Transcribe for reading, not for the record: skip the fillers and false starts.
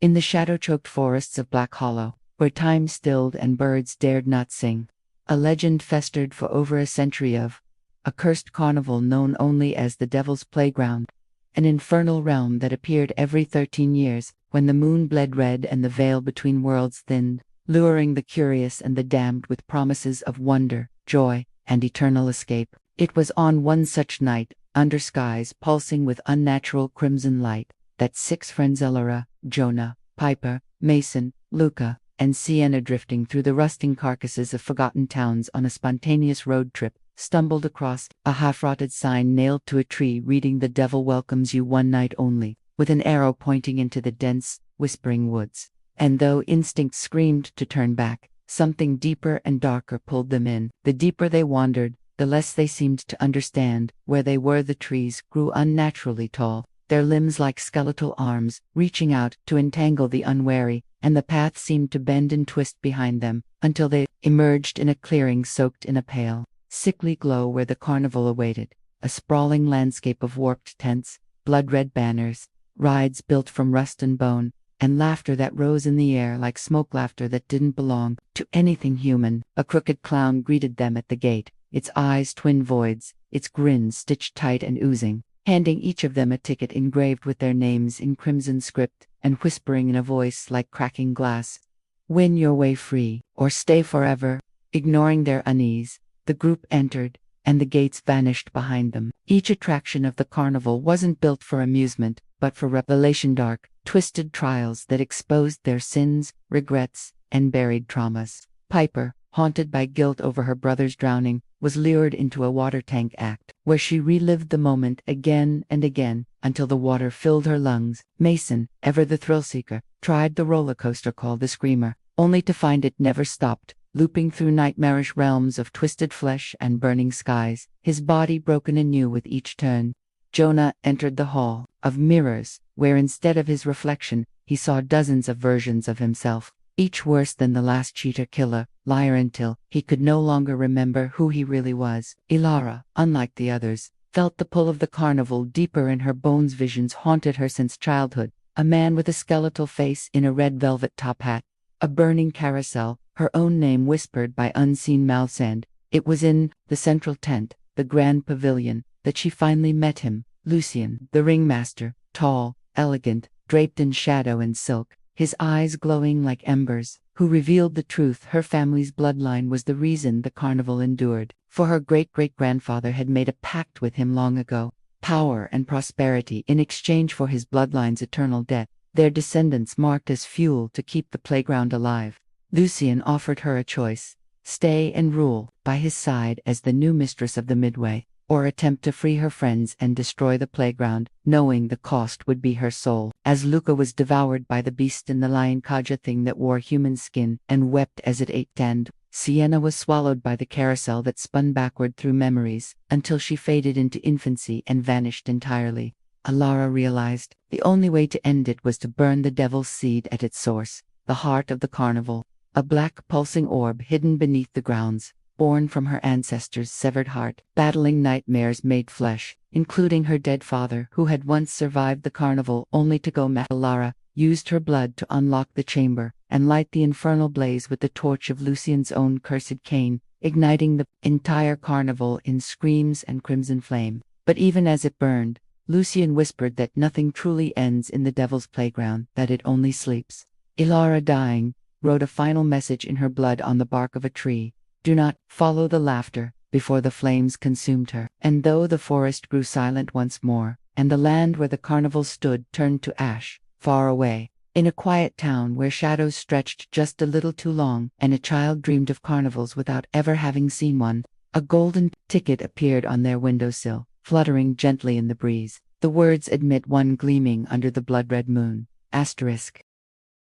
In the shadow-choked forests of Black Hollow, where time stilled and birds dared not sing, a legend festered for over a century of a cursed carnival known only as the Devil's Playground, an infernal realm that appeared every 13 years, when the moon bled red and the veil between worlds thinned, luring the curious and the damned with promises of wonder, joy, and eternal escape. It was on one such night, under skies pulsing with unnatural crimson light, that 6 friends, Elora, Jonah, Piper, Mason, Luca, and Sienna, drifting through the rusting carcasses of forgotten towns on a spontaneous road trip, stumbled across a half-rotted sign nailed to a tree reading "The devil welcomes you one night only," with an arrow pointing into the dense, whispering woods. And though instinct screamed to turn back, something deeper and darker pulled them in. The deeper they wandered, the less they seemed to understand. Where they were, the trees grew unnaturally tall, their limbs like skeletal arms, reaching out to entangle the unwary, and the path seemed to bend and twist behind them, until they emerged in a clearing soaked in a pale, sickly glow where the carnival awaited, a sprawling landscape of warped tents, blood-red banners, rides built from rust and bone, and laughter that rose in the air like smoke, laughter that didn't belong to anything human. A crooked clown greeted them at the gate, its eyes twin voids, its grin stitched tight and oozing, handing each of them a ticket engraved with their names in crimson script, and whispering in a voice like cracking glass, "Win your way free, or stay forever." Ignoring their unease, the group entered, and the gates vanished behind them. Each attraction of the carnival wasn't built for amusement, but for revelation, dark, twisted trials that exposed their sins, regrets, and buried traumas. Piper, haunted by guilt over her brother's drowning, was lured into a water tank act, where she relived the moment again and again, until the water filled her lungs. Mason, ever the thrill-seeker, tried the roller coaster called the Screamer, only to find it never stopped, looping through nightmarish realms of twisted flesh and burning skies, his body broken anew with each turn. Jonah entered the hall of mirrors, where instead of his reflection, he saw dozens of versions of himself, each worse than the last cheater, killer, liar, until he could no longer remember who he really was. Ilara, unlike the others, felt the pull of the carnival deeper in her bones. Visions haunted her since childhood: a man with a skeletal face in a red velvet top hat, a burning carousel, her own name whispered by unseen mouths, and it was in the central tent, the grand pavilion, that she finally met him, Lucien, the ringmaster, tall, elegant, draped in shadow and silk, his eyes glowing like embers, who revealed the truth. Her family's bloodline was the reason the carnival endured, for her great-great-grandfather had made a pact with him long ago: power and prosperity in exchange for his bloodline's eternal debt, their descendants marked as fuel to keep the playground alive. Lucien offered her a choice: stay and rule by his side as the new mistress of the Midway, or attempt to free her friends and destroy the playground, knowing the cost would be her soul. As Luca was devoured by the beast in the lion Kaja thing that wore human skin and wept as it ate, and Sienna was swallowed by the carousel that spun backward through memories, until she faded into infancy and vanished entirely. Alara realized the only way to end it was to burn the devil's seed at its source, the heart of the carnival, a black pulsing orb hidden beneath the grounds, born from her ancestors' severed heart, battling nightmares made flesh, including her dead father who had once survived the carnival only to go mad. Alara used her blood to unlock the chamber and light the infernal blaze with the torch of Lucien's own cursed cane, igniting the entire carnival in screams and crimson flame. But even as it burned, Lucien whispered that nothing truly ends in the devil's playground, that it only sleeps. Ilara, dying, wrote a final message in her blood on the bark of a tree: "Do not follow the laughter," before the flames consumed her. And though the forest grew silent once more, and the land where the carnival stood turned to ash, far away, in a quiet town where shadows stretched just a little too long, and a child dreamed of carnivals without ever having seen one, a golden ticket appeared on their windowsill, fluttering gently in the breeze. The words "Admit one" gleaming under the blood-red moon. Asterisk.